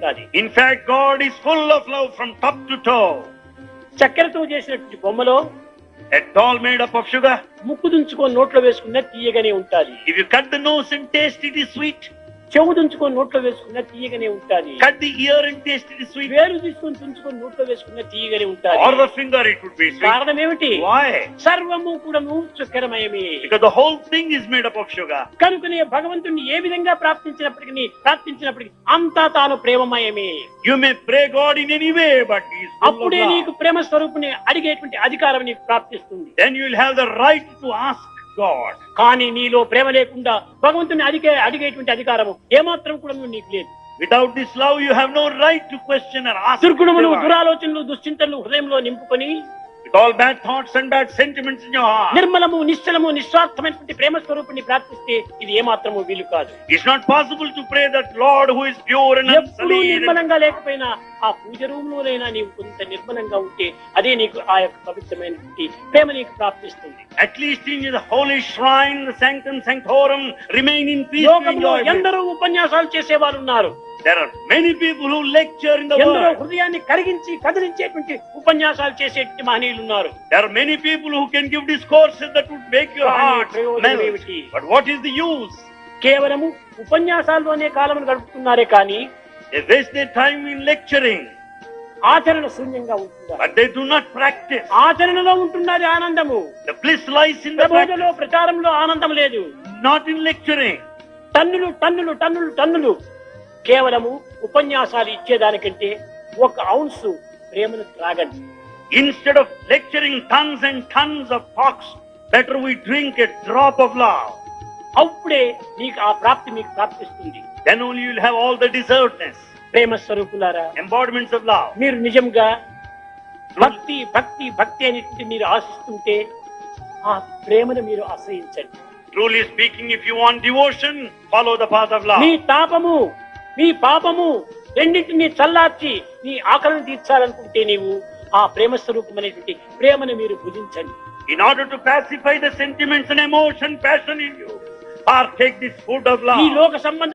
ఉంటది. In fact, God is full of love from top to toe. చక్కెరతో చేసినటువంటి బొమ్మలో A doll made up of sugar. ముక్కు దుంచుకొని నోట్లో వేసుకున్న తీయగానే ఉంటది. If you cut the nose and taste, it is sweet. చెవు దుంచుకొని నోట్లో వేసుకున్న తీయగానే ఉంటది. Cut the ear and taste, it is sweet. వేలు తీసుకొని తుంచుకొని నోట్లో వేసుకున్న తీయగానే ఉంటది. Or the finger, it would be sweet. కారణం ఏమిటి? Why? సర్వము కూడాను చక్కెరమయమే. Because the whole thing is made up of sugar. కనుకనే భగవంతుని ఏ విధంగా ప్రార్థించినప్పటికీ అంతా తాను ప్రేమమయమే. You may pray God in any way, but He is full of అప్పుడే నీకు love. ప్రేమ స్వరూపుని అడిగేటువంటి అధికారం నీకు ప్రాప్తిస్తుంది. Then you will have the right to ask God. కానీ నీలో ప్రేమ లేకుండా భగవంతుని అడిగేటువంటి అధికారము ఏమాత్రం కూడా నీకు లేదు. Without this love, you have no right to question or ask. దుర్గుణములు, God. దురాలోచనలు, దుశ్చింతలు హృదయంలో నింపుకొని With all bad thoughts and bad sentiments in your heart. నిర్మలము, నిశ్చలము, నిస్వార్థమైనటువంటి ప్రేమ స్వరూపుని ప్రార్థిస్తే ఇది ఏమాత్రము వీలు కాదు. It's not possible to pray that Lord who is pure and ఎప్పుడూ unsullied. నిర్మలంగా లేకపోయినా ఆ పూజ రూమ్ లోనైనా నీవు కొంత నిర్మలంగా ఉంటే అదే నీకు ఆ యొక్క పవిత్రమైనటువంటి ప్రేమ నీకు ప్రాప్తిస్తుంది. At least in the holy shrine, the sanctum sanctorum, remain in peace. to లోకంలో enjoy it. ఎందరో ఉపన్యాసాలు చేసేవారు ఉన్నారు. There are many people who lecture in the ఎందరో world. హృదయాన్ని కదిలించేటువంటి ఉపన్యాసాలు చేసేటువంటి మహనీయులు ఉన్నారు. There are many people who can give discourses that would make your కానీ heart ప్రయోజనం melt. ఏమిటి? But what is the use? కేవలము ఉపన్యాసాల్లోనే కాలమును గడుపుతున్నారే కానీ They waste their time in lecturing, ఆచరణ శూన్యంగా ఉంటున్నారు. but they do not practice. ఆచరణలో ఉంటున్నది ఆనందము. The bliss lies in the ప్రబోధలో practice, ప్రచారంలో ఆనందం లేదు. not in lecturing. టన్నులు టన్నులు టన్నులు టన్నులు కేవలము ఉపన్యాసాలు ఇచ్చేదానికంటే ఒక ఔన్సు ప్రేమను త్రాగండి. Instead of lecturing tons and tons of talks, better we drink a drop of love. అప్పుడే నీకు ఆ ప్రాప్తి మీకు ప్రాప్తిస్తుంది. Then only you will have all the deservedness, ప్రేమ స్వరూపులారా, embodiments of love. మీరు నిజంగా భక్తి భక్తి భక్తి అనేటువంటి మీరు ఆశిస్తుంటే ఆ ప్రేమను మీరు ఆశ్రయించండి. Truly speaking, if you want devotion, follow the path of love. మీ తాపము, మీ పాపము రెండింటినీ చల్లార్చి నీ ఆకలిని తీర్చాలనుకుంటే నీవు ఆ ప్రేమ స్వరూపమైనటువంటి ప్రేమను మీరు భుజించండి. In order to pacify the sentiments and emotion, passion in you, partake this food of ఈ love. లోక సంబంధ